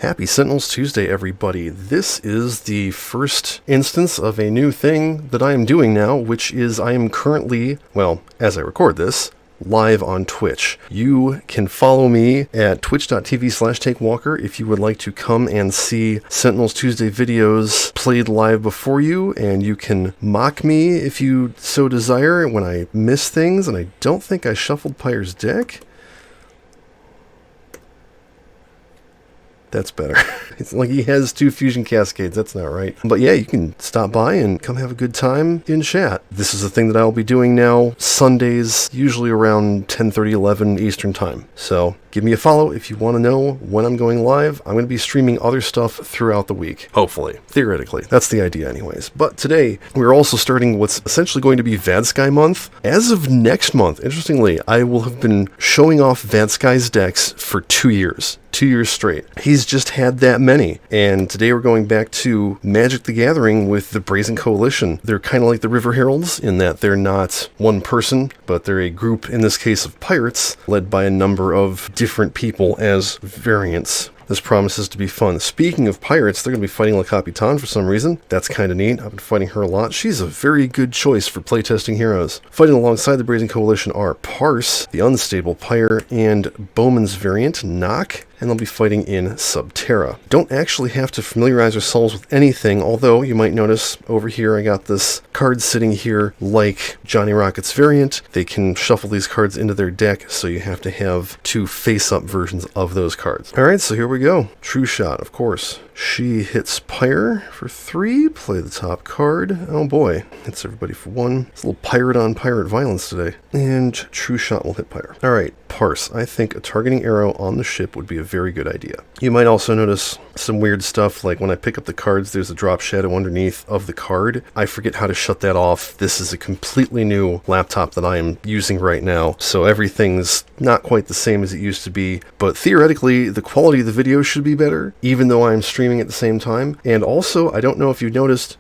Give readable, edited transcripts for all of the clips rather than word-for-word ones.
Happy Sentinels Tuesday, everybody. This is the first instance of a new thing that I am doing now, which is I am currently, well, as I record this, live on Twitch. You can follow me at twitch.tv/takewalker if you would like to come and see Sentinels Tuesday videos played live before you, and you can mock me if you so desire when I miss things, and I don't think I shuffled Pyre's deck. That's better. It's like he has 2 fusion cascades. That's not right. But yeah, you can stop by and come have a good time in chat. This is a thing that I'll be doing now Sundays, usually around 10:30, 11 Eastern time. So give me a follow if you want to know when I'm going live. I'm going to be streaming other stuff throughout the week. Hopefully. Theoretically. That's the idea anyways. But today, we're also starting what's essentially going to be Vadsky month. As of next month, interestingly, I will have been showing off Vadsky's decks for 2 years. 2 years straight. He's just had that many. And today we're going back to Magic the Gathering with the Brazen Coalition. They're kind of like the River Heralds in that they're not one person, but they're a group, in this case of pirates, led by a number of different people as variants. This promises to be fun. Speaking of pirates, they're going to be fighting La Capitan for some reason. That's kind of neat. I've been fighting her a lot. She's a very good choice for playtesting heroes. Fighting alongside the Brazen Coalition are Parse, the Unstable Pyre, and Bowman's variant, Knock, and they'll be fighting in Subterra. Don't actually have to familiarize yourselves with anything, although you might notice over here I got this card sitting here like Johnny Rocket's variant. They can shuffle these cards into their deck, so you have to have 2 face-up versions of those cards. Alright, so here we go. True Shot, of course. She hits Pyre for 3, play the top card. Oh boy, hits everybody for 1. It's a little pirate on pirate violence today. And True Shot will hit Pyre. Alright, Parse. I think a targeting arrow on the ship would be a very good idea. You might also notice some weird stuff, like when I pick up the cards, there's a drop shadow underneath of the card. I forget how to shut that off. This is a completely new laptop that I am using right now, so everything's not quite the same as it used to be, but theoretically, the quality of the video should be better, even though I'm streaming at the same time. And also, I don't know if you noticed,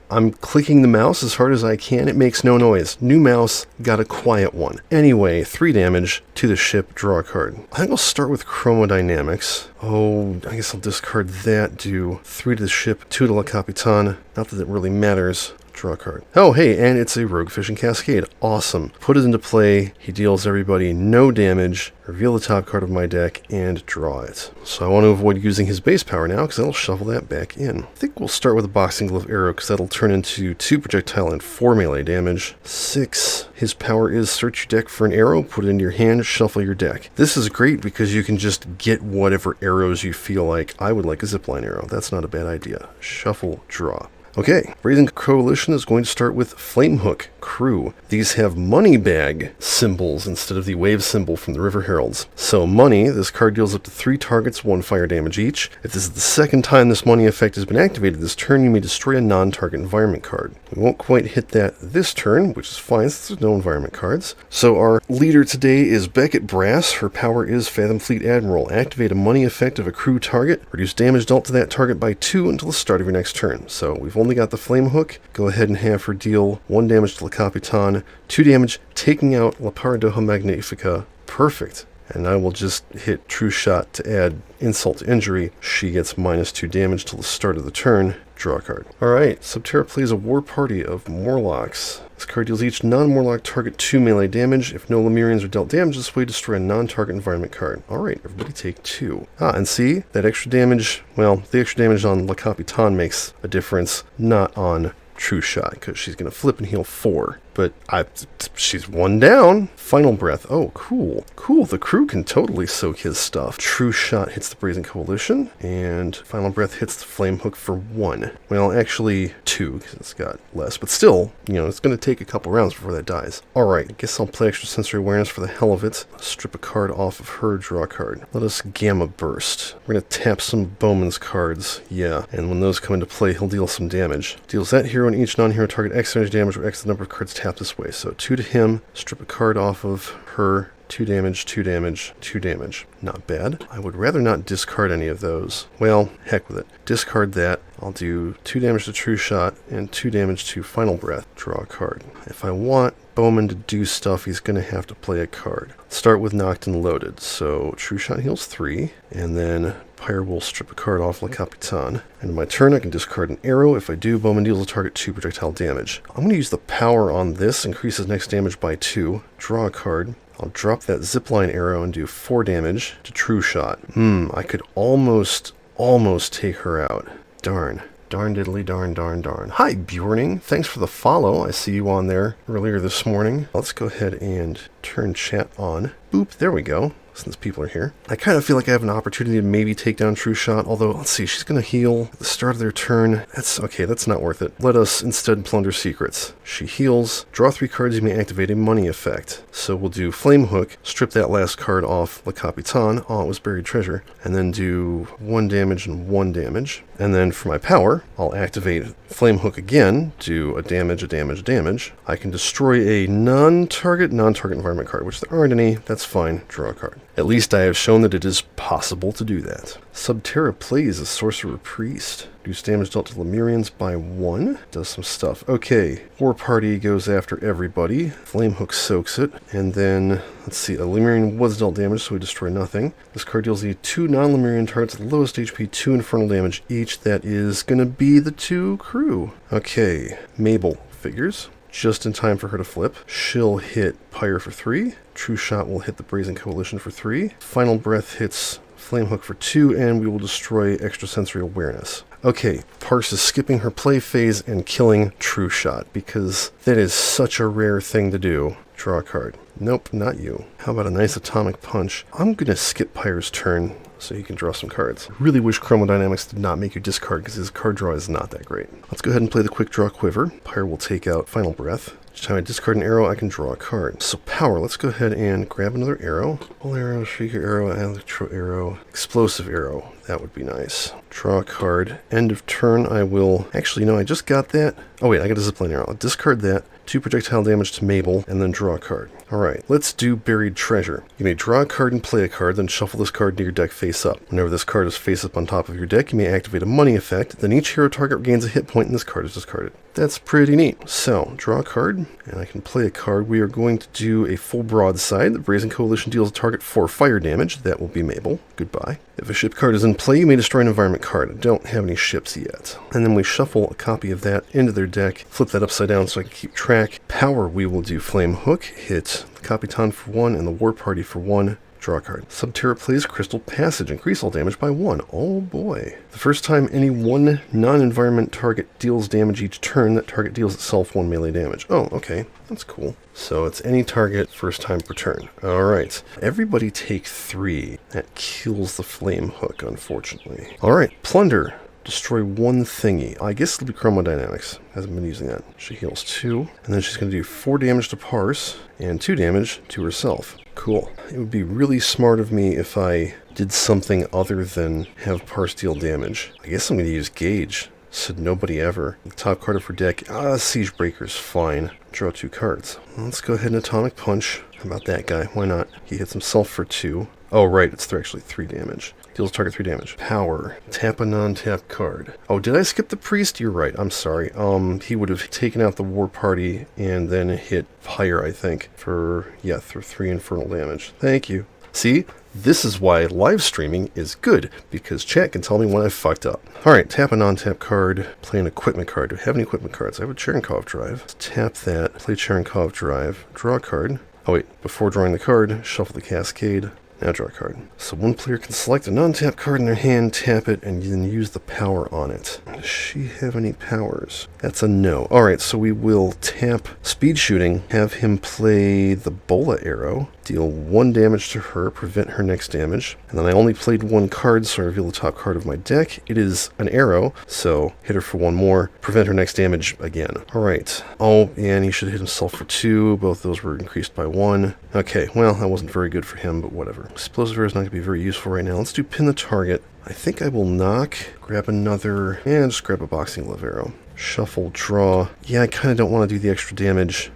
I'm clicking the mouse as hard as I can. It makes no noise. New mouse, got a quiet one. Anyway, 3 damage to the ship, draw a card. I think I'll start with Chromodynamics. Oh, I guess I'll discard that, do 3 to the ship, 2 to La Capitan. Not that it really matters. Draw a card. Oh, hey, and it's a Rogue Fishing Cascade. Awesome. Put it into play. He deals everybody no damage. Reveal the top card of my deck and draw it. So I want to avoid using his base power now because that'll shuffle that back in. I think we'll start with a Boxing Glove arrow because that'll turn into 2 projectile and 4 melee damage. 6. His power is search your deck for an arrow, put it into your hand, shuffle your deck. This is great because you can just get whatever arrows you feel like. I would like a zipline arrow. That's not a bad idea. Shuffle, draw. Okay, Brazen Coalition is going to start with Flamehook Crew. These have money bag symbols instead of the wave symbol from the River Heralds. So money, this card deals up to 3 targets, 1 fire damage each. If this is the second time this money effect has been activated this turn, you may destroy a non-target environment card. We won't quite hit that this turn, which is fine since there's no environment cards. So our leader today is Beckett Brass. Her power is Fathom Fleet Admiral. Activate a money effect of a crew target. Reduce damage dealt to that target by 2 until the start of your next turn. So we've only got the Flame Hook. Go ahead and have her deal 1 damage to La Capitan, 2 damage, taking out La Paradoja Magnifica. Perfect. And I will just hit True Shot to add insult to injury. She gets -2 damage till the start of the turn. Draw a card. Alright, Subterra plays a War Party of Morlocks. This card deals each non-Morlock target 2 melee damage. If no Lemurians are dealt damage this way, destroy a non-target environment card. Alright, everybody take 2. And see, that extra damage, well, the extra damage on La Capitan makes a difference, not on True Shot, because she's going to flip and heal 4. But she's 1 down. Final Breath. Oh, cool. Cool, the crew can totally soak his stuff. True Shot hits the Brazen Coalition, and Final Breath hits the Flame Hook for 1. Well, actually 2, because it's got less. But still, you know, it's going to take a couple rounds before that dies. Alright, I guess I'll play Extrasensory Awareness for the hell of it. Strip a card off of her, draw a card. Let us Gamma Burst. We're going to tap some Bowman's cards. Yeah, and when those come into play, he'll deal some damage. Deals that hero and each non-hero target X damage or X the number of cards tapped this way. So 2 to him, strip a card off of her, 2 damage, 2 damage, 2 damage. Not bad. I would rather not discard any of those. Well, heck with it. Discard that. I'll do 2 damage to True Shot and 2 damage to Final Breath. Draw a card. If I want Bowman to do stuff, he's going to have to play a card. Start with Knocked and Loaded. So True Shot heals 3, and then Pyre will strip a card off Le Capitan. And on my turn, I can discard an arrow. If I do, Bowman deals a target 2 projectile damage. I'm going to use the power on this, increases next damage by 2, draw a card. I'll drop that zipline arrow and do 4 damage to True Shot. I could almost take her out. Darn. Darn diddly darn darn darn. Hi, Bjorning. Thanks for the follow. I see you on there earlier this morning. Let's go ahead and turn chat on. Boop, there we go. Since people are here. I kind of feel like I have an opportunity to maybe take down True Shot, although, let's see, she's going to heal at the start of their turn. That's okay, that's not worth it. Let us instead plunder secrets. She heals. Draw 3 cards, you may activate a money effect. So we'll do Flame Hook, strip that last card off Le Capitan. Oh, it was buried treasure. And then do 1 damage and 1 damage. And then for my power, I'll activate Flame Hook again, do a damage. I can destroy a non-target environment card, which there aren't any. That's fine. Draw a card. At least I have shown that it is possible to do that. Subterra plays a Sorcerer Priest. Reduce damage dealt to Lemurians by 1. Does some stuff. Okay, War Party goes after everybody. Flame Hook soaks it. And then, let's see, a Lemurian was dealt damage, so we destroy nothing. This card deals the 2 non-Lemurian targets at the lowest HP, 2 infernal damage each. That is going to be the 2 crew. Okay, Mabel figures. Just in time for her to flip. She'll hit Pyre for 3. True Shot will hit the Brazen Coalition for 3. Final Breath hits Flame Hook for 2, and we will destroy Extrasensory Awareness. Okay, Parse is skipping her play phase and killing True Shot, because that is such a rare thing to do. Draw a card. Nope, not you. How about a nice Atomic Punch? I'm going to skip Pyre's turn so he can draw some cards. Really wish Chromodynamics did not make you discard, because his card draw is not that great. Let's go ahead and play the Quick Draw Quiver. Pyre will take out Final Breath. Each time I discard an arrow, I can draw a card. So power, let's go ahead and grab another arrow. Full arrow, Shrieker arrow, Electro arrow, Explosive arrow. That would be nice. Draw a card. End of turn, I will... Actually, no, I just got that. Oh wait, I got a zipline arrow. I'll discard that. 2 projectile damage to Mabel, and then draw a card. Alright, let's do Buried Treasure. You may draw a card and play a card, then shuffle this card into your deck face up. Whenever this card is face up on top of your deck, you may activate a money effect, then each hero target regains a hit point and this card is discarded. That's pretty neat. So, draw a card, and I can play a card. We are going to do a full broadside. The Brazen Coalition deals a target 4 fire damage. That will be Mabel. Goodbye. If a ship card is in play, you may destroy an environment card. I don't have any ships yet. And then we shuffle a copy of that into their deck, flip that upside down so I can keep track. Power, we will do Flame Hook, hit the Capitan for 1 and the War Party for 1. Draw a card. Subterra plays Crystal Passage. Increase all damage by 1. Oh boy. The first time any one non-environment target deals damage each turn, that target deals itself 1 melee damage. Oh, okay. That's cool. So it's any target first time per turn. Alright. Everybody take 3. That kills the Flame Hook, unfortunately. Alright. Plunder. Destroy 1 thingy. I guess it'll be Chromodynamics. Hasn't been using that. She heals 2. And then she's going to do 4 damage to Parse and 2 damage to herself. Cool. It would be really smart of me if I did something other than have Parse deal damage. I guess I'm going to use Gauge. Said nobody ever. The top card of her deck. Siege Breaker's fine. Draw 2 cards. Let's go ahead and Atomic Punch. How about that guy? Why not? He hits himself for 2. Oh, right. It's actually 3 damage. Deals target 3 damage. Power. Tap a non-tap card. Oh, did I skip the Priest? You're right. I'm sorry. He would have taken out the War Party and then hit Pyre, I think, for 3 infernal damage. Thank you. See? This is why live streaming is good, because chat can tell me when I fucked up. Alright, tap a non-tap card, play an equipment card. Do I have any equipment cards? I have a Cherenkov drive. Let's tap that, play Cherenkov drive, draw a card. Oh wait, before drawing the card, shuffle the Cascade. Now draw a card. So one player can select a non-tap card in their hand, tap it, and then use the power on it. Does she have any powers? That's a no. Alright, so we will tap Speed Shooting, have him play the Bola Arrow, deal 1 damage to her, prevent her next damage. And then I only played 1 card, so I reveal the top card of my deck. It is an arrow, so hit her for 1 more, prevent her next damage again. Alright. Oh, and he should hit himself for 2. Both those were increased by 1. Okay, well, that wasn't very good for him, but whatever. Explosive arrow is not going to be very useful right now. Let's do Pin the Target. I think I will knock, grab another, and just grab a Boxing Glove arrow. Shuffle, draw. Yeah, I kind of don't want to do the extra damage.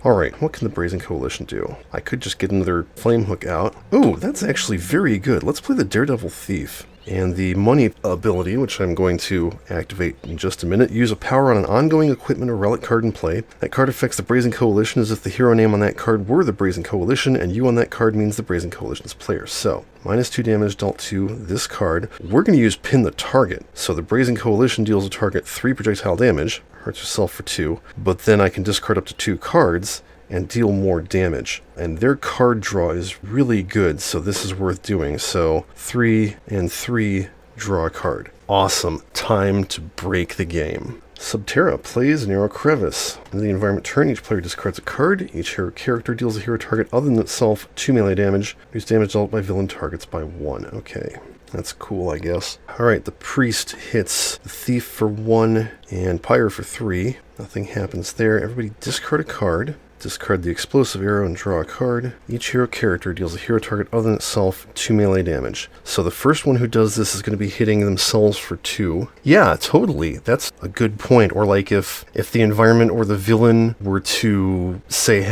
Alright, what can the Brazen Coalition do? I could just get another Flame Hook out. Ooh, that's actually very good. Let's play the Daredevil Thief. And the money ability, which I'm going to activate in just a minute, use a power on an ongoing equipment or relic card in play. That card affects the Brazen Coalition as if the hero name on that card were the Brazen Coalition, and you on that card means the Brazen Coalition's player. So, -2 damage dealt to this card. We're going to use Pin the Target. So the Brazen Coalition deals a target 3 projectile damage, hurts yourself for 2, but then I can discard up to 2 cards and deal more damage. And their card draw is really good, so this is worth doing. So 3 and 3, draw a card. Awesome. Time to break the game. Subterra plays Narrow Crevice. In the environment turn, each player discards a card. Each hero character deals a hero target other than itself 2 melee damage. Reduce damage dealt by villain targets by 1. Okay, that's cool, I guess. Alright, the Priest hits the Thief for 1 and Pyre for 3. Nothing happens there. Everybody discard a card. Discard the Explosive Arrow and draw a card. Each hero character deals a hero target other than itself 2 melee damage. So the first one who does this is going to be hitting themselves for 2. Yeah, totally. That's a good point. Or like if the environment or the villain were to, say,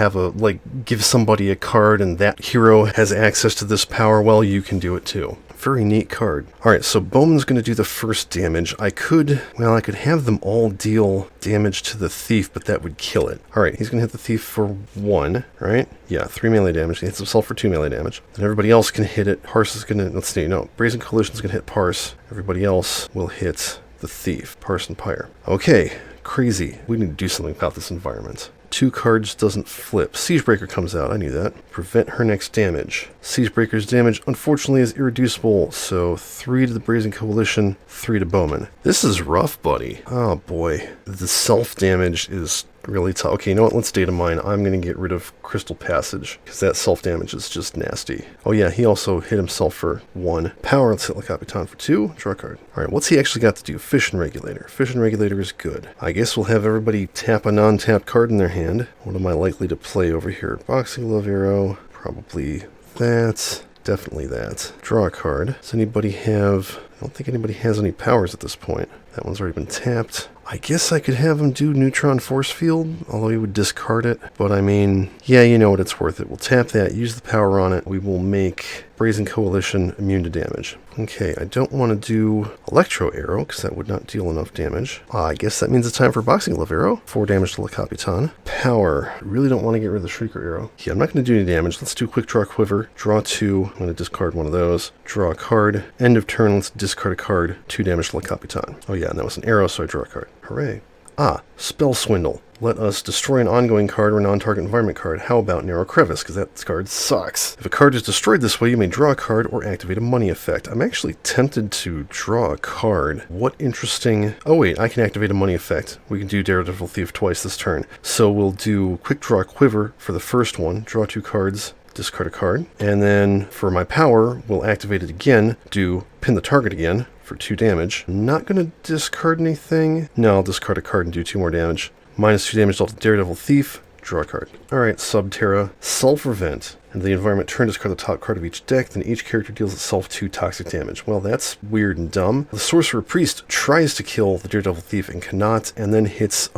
give somebody a card and that hero has access to this power, well, you can do it too. Very neat card. Alright, so Bowman's going to do the first damage. I could have them all deal damage to the Thief, but that would kill it. Alright, he's going to hit the Thief for 1, right? Yeah, 3 melee damage. He hits himself for 2 melee damage. Then everybody else can hit it. Parse is going to, let's see, no, Brazen Coalition's going to hit Parse. Everybody else will hit the Thief, Parse and Pyre. Okay, crazy. We need to do something about this environment. 2 cards doesn't flip. Siegebreaker comes out, I knew that. Prevent her next damage. Siegebreaker's damage, unfortunately, is irreducible, so 3 to the Brazen Coalition, 3 to Bowman. This is rough, buddy. Oh boy. The self-damage is really tough. Okay, you know what? Let's data mine. I'm going to get rid of Crystal Passage, because that self-damage is just nasty. Oh yeah, he also hit himself for 1. Power, let's hit Le Capitan for 2. Draw a card. Alright, what's he actually got to do? Fission Regulator. Fission Regulator is good. I guess we'll have everybody tap a non-tapped card in their hand. What am I likely to play over here? Boxing Glove Arrow. Probably that. Definitely that. Draw a card. Does anybody have... I don't think anybody has any powers at this point. That one's already been tapped. I guess I could have him do Neutron Force Field, although he would discard it. But I mean, yeah, you know what, it's worth it. We'll tap that, use the power on it. We will make Brazen Coalition immune to damage. Okay, I don't want to do Electro Arrow, because that would not deal enough damage. I guess that means it's time for Boxing Glove Arrow. 4 damage to Le Capitan. Power. I really don't want to get rid of the Shrieker Arrow. Yeah, I'm not going to do any damage. Let's do Quick Draw Quiver. Draw 2. I'm going to discard one of those. Draw a card. End of turn, let's discard a card. 2 damage to Le Capitan. Oh yeah, and that was an arrow, so I draw a card. Hooray. Spell Swindle. Let us destroy an ongoing card or non-target environment card. How about Narrow Crevice? Because that card sucks. If a card is destroyed this way, you may draw a card or activate a money effect. I'm actually tempted to draw a card. What interesting... Oh wait, I can activate a money effect. We can do Daredevil Thief twice this turn. So we'll do Quick Draw Quiver for the first one. Draw 2 cards. Discard a card. And then for my power, we'll activate it again. Do Pin the Target again for 2 damage. I'm not going to discard anything. No, I'll discard a card and do 2 more damage. -2 damage dealt to Daredevil Thief. Draw a card. Alright, Subterra. Sulfur Vent. And the environment turn, discard the top card of each deck, then each character deals itself 2 toxic damage. Well, that's weird and dumb. The Sorcerer Priest tries to kill the Daredevil Thief and cannot, and then hits...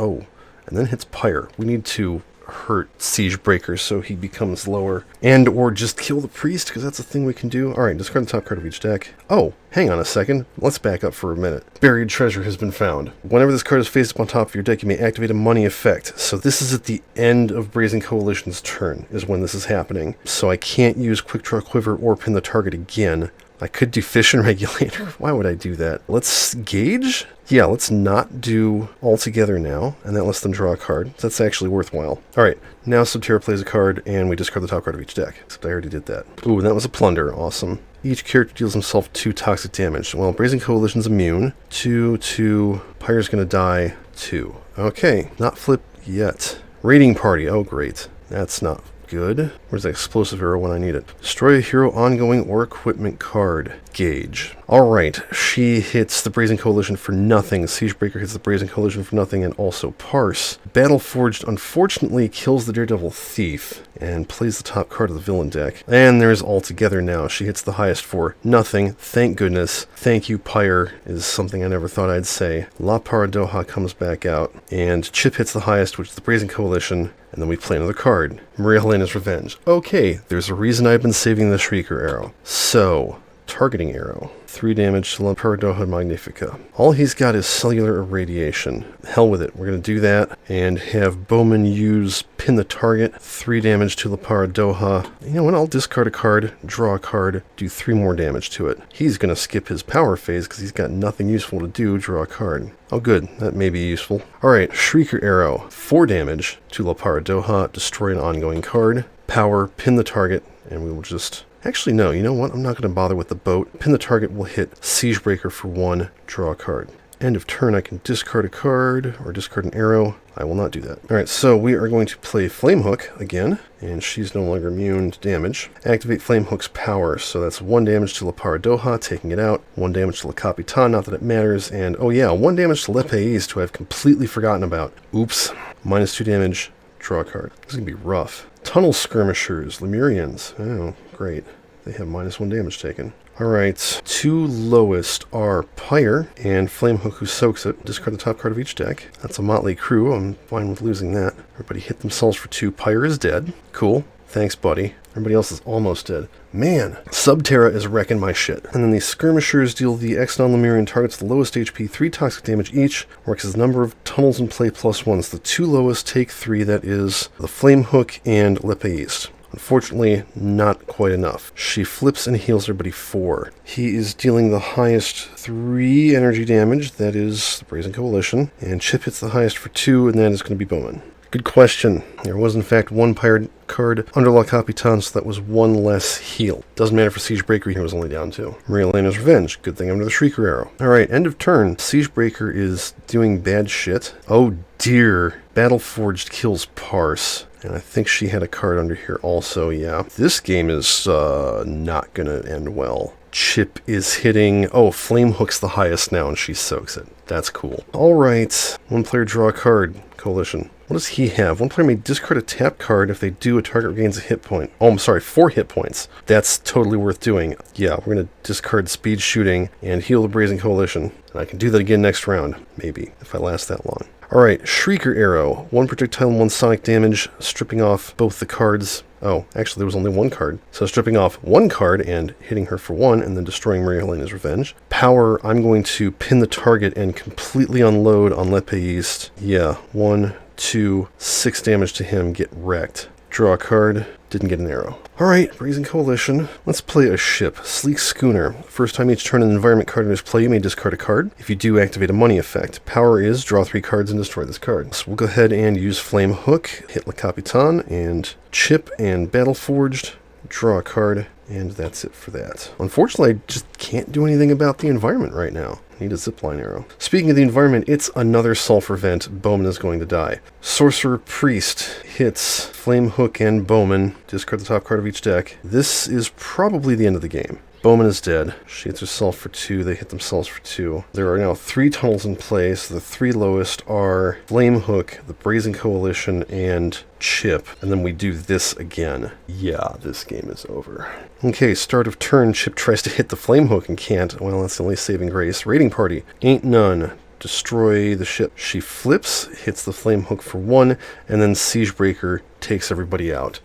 Pyre. We need to hurt Siegebreaker so he becomes lower. And or just kill the Priest, because that's a thing we can do. Alright, discard the top card of each deck. Oh, hang on a second. Let's back up for a minute. Buried treasure has been found. Whenever this card is faced up on top of your deck, you may activate a money effect. So this is at the end of Brazen Coalition's turn, is when this is happening. So I can't use Quick Draw Quiver or Pin the Target again. I could do Fission Regulator. Why would I do that? Let's gauge? Yeah, let's not do Altogether now, and that lets them draw a card. That's actually worthwhile. Alright, now Subterra plays a card, and we discard the top card of each deck. Except I already did that. Ooh, that was a Plunder. Awesome. Each character deals himself 2 toxic damage. Well, Brazen Coalition's immune. 2, Pyre's gonna die. 2. Okay, not flip yet. Raiding Party. Oh, great. That's not good. Where's that Explosive Arrow when I need it? Destroy a hero ongoing or equipment card. Gauge. Alright, she hits the Brazen Coalition for nothing. Siegebreaker hits the Brazen Coalition for nothing, and also Parse. Battleforged unfortunately kills the Daredevil Thief and plays the top card of the villain deck. And there's Altogether now. She hits the highest for nothing. Thank goodness. Thank you, Pyre, is something I never thought I'd say. La Paradoja comes back out, and Chip hits the highest, which is the Brazen Coalition, and then we play another card. Maria Helena's Revenge. Okay, there's a reason I've been saving the Shrieker Arrow. So, Targeting Arrow. 3 damage to La Paradoja Magnifica. All he's got is Cellular Irradiation. Hell with it. We're going to do that and have Bowman use Pin the Target. 3 damage to La Paradoja. You know what? I'll discard a card, draw a card, do 3 more damage to it. He's going to skip his power phase because he's got nothing useful to do, draw a card. Oh good, that may be useful. Alright, Shrieker Arrow. 4 damage to La Paradoja, destroy an ongoing card. Power, pin the target, and we will just... Actually, no, you know what? I'm not going to bother with the boat. Pin the target will hit Siegebreaker for 1, draw a card. End of turn, I can discard a card, or discard an arrow. I will not do that. Alright, so we are going to play Flamehook again, and she's no longer immune to damage. Activate Flamehook's power, so that's 1 damage to La Paradoja, taking it out. 1 damage to La Capitan, not that it matters, and oh yeah, 1 damage to Le Pays, who I've completely forgotten about. Oops. -2 damage, draw a card. This is going to be rough. Tunnel Skirmishers, Lemurians. Oh, great. They have -1 damage taken. Alright, 2 lowest are Pyre and Flamehook who soaks it. Discard the top card of each deck. That's a motley crew. I'm fine with losing that. Everybody hit themselves for 2. Pyre is dead. Cool. Thanks, buddy. Everybody else is almost dead. Man, Subterra is wrecking my shit. And then these Skirmishers deal the Ixalan Lemurian targets the lowest HP 3 toxic damage each. Works as the number of tunnels in play +1. The 2 lowest take 3. That is the Flamehook and Le Pays. Unfortunately, not quite enough. She flips and heals everybody 4. He is dealing the highest 3 energy damage, that is the Brazen Coalition, and Chip hits the highest for 2, and that is going to be Bowman. Good question. There was in fact 1 pirate card under La Capitan, so that was 1 less heal. Doesn't matter for Siegebreaker, he was only down 2. Maria Elena's Revenge. Good thing I'm under the Shrieker Arrow. Alright, end of turn. Siegebreaker is doing bad shit. Oh dear. Battleforged kills Parse. And I think she had a card under here also, yeah. This game is not gonna end well. Chip is hitting... Oh, Flamehook's the highest now, and she soaks it. That's cool. Alright. 1 player draw a card. Coalition. What does he have? 1 player may discard a tap card. If they do, a target regains a hit point. Oh, I'm sorry, 4 hit points. That's totally worth doing. Yeah, we're going to discard Speed Shooting and heal the Brazen Coalition. And I can do that again next round, maybe, if I last that long. Alright, Shrieker Arrow. 1 projectile and 1 sonic damage, stripping off both the cards. Oh, actually there was only 1 card. So stripping off 1 card and hitting her for 1, and then destroying Maria Helena's Revenge. Power, I'm going to pin the target and completely unload on Le Pays. Yeah, 1, 2, 6 damage to him, get wrecked. Draw a card, didn't get an arrow. Alright, Brazen Coalition. Let's play a ship. Sleek Schooner. First time each turn an environment card in his play, you may discard a card. If you do, activate a money effect. Power is draw 3 cards and destroy this card. So we'll go ahead and use Flamehook, hit Le Capitan, and Chip and Battleforged. Draw a card, and that's it for that. Unfortunately, I just can't do anything about the environment right now. I need a zipline arrow. Speaking of the environment, it's another sulfur vent. Bowman is going to die. Sorcerer Priest hits Flamehook and Bowman. Discard the top card of each deck. This is probably the end of the game. Bowman is dead. She hits herself for 2. They hit themselves for 2. There are now 3 tunnels in play, so the 3 lowest are Flamehook, the Brazen Coalition, and Chip. And then we do this again. Yeah, this game is over. Okay, start of turn. Chip tries to hit the Flamehook and can't. Well, that's the only saving grace. Raiding Party. Ain't none. Destroy the ship. She flips, hits the Flamehook for 1, and then Siegebreaker takes everybody out.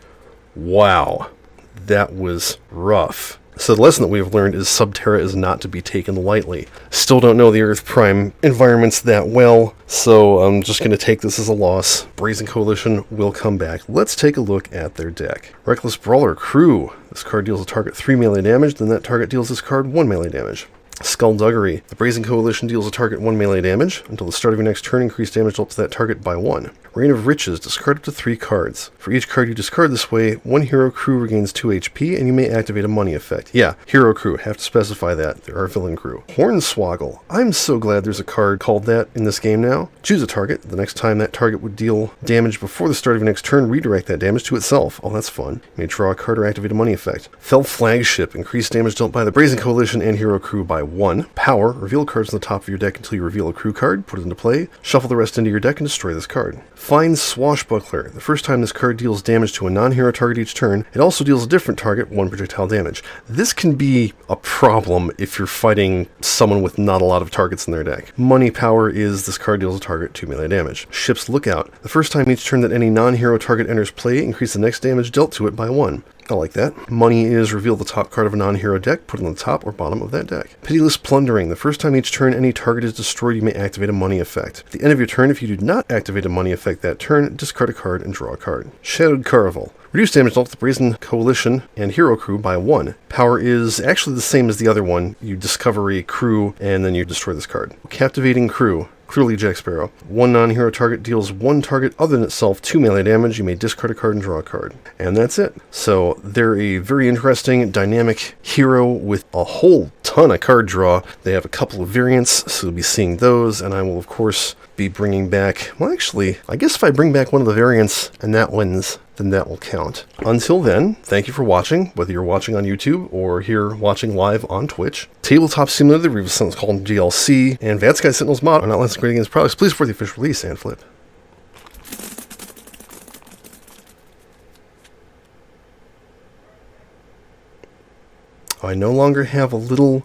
Wow. That was rough. So the lesson that we've learned is Subterra is not to be taken lightly. Still don't know the Earth Prime environments that well, so I'm just going to take this as a loss. Brazen Coalition will come back. Let's take a look at their deck. Reckless Brawler Crew. This card deals a target 3 melee damage, then that target deals this card 1 melee damage. Skullduggery. The Brazen Coalition deals a target 1 melee damage. Until the start of your next turn, increase damage up to that target by 1. Reign of Riches. Discard up to 3 cards. For each card you discard this way, 1 hero crew regains 2 HP, and you may activate a money effect. Yeah, hero crew. Have to specify that. There are villain crew. Hornswoggle. I'm so glad there's a card called that in this game now. Choose a target. The next time that target would deal damage before the start of your next turn, redirect that damage to itself. Oh, that's fun. You may draw a card or activate a money effect. Fell Flagship. Increase damage dealt by the Brazen Coalition and hero crew by 1. Power. Reveal cards on the top of your deck until you reveal a crew card. Put it into play. Shuffle the rest into your deck and destroy this card. Fine Swashbuckler. The first time this card deals damage to a non-hero target each turn, it also deals a different target 1 projectile damage. This can be a problem if you're fighting someone with not a lot of targets in their deck. Money Power is this card deals a target 2 melee damage. Ship's Lookout. The first time each turn that any non-hero target enters play, increase the next damage dealt to it by 1. I like that. Money is reveal the top card of a non-hero deck, put it on the top or bottom of that deck. Pitiless Plundering. The first time each turn any target is destroyed, you may activate a money effect. At the end of your turn, if you do not activate a money effect that turn, discard a card and draw a card. Shadowed Caravel. Reduce damage dealt to the Brazen Coalition and Hero Crew by 1. Power is actually the same as the other one. You discover a crew and then you destroy this card. Captivating Crew. Clearly Jack Sparrow. One non-hero target deals one target other than itself 2 melee damage. You may discard a card and draw a card. And that's it. So they're a very interesting, dynamic hero with a whole ton of card draw. They have a couple of variants, so you'll be seeing those, and I will, of course, be bringing back... Well, actually, I guess if I bring back one of the variants and that wins, then that will count. Until then, thank you for watching, whether you're watching on YouTube or here watching live on Twitch. Tabletop Simulator, the Revis Sentinels called DLC, and Advanced Guy Sentinels mod are not licensed great against products. Please support the official release and flip. I no longer have a little...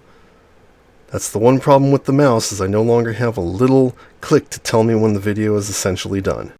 That's the one problem with the mouse, is I no longer have a little click to tell me when the video is essentially done.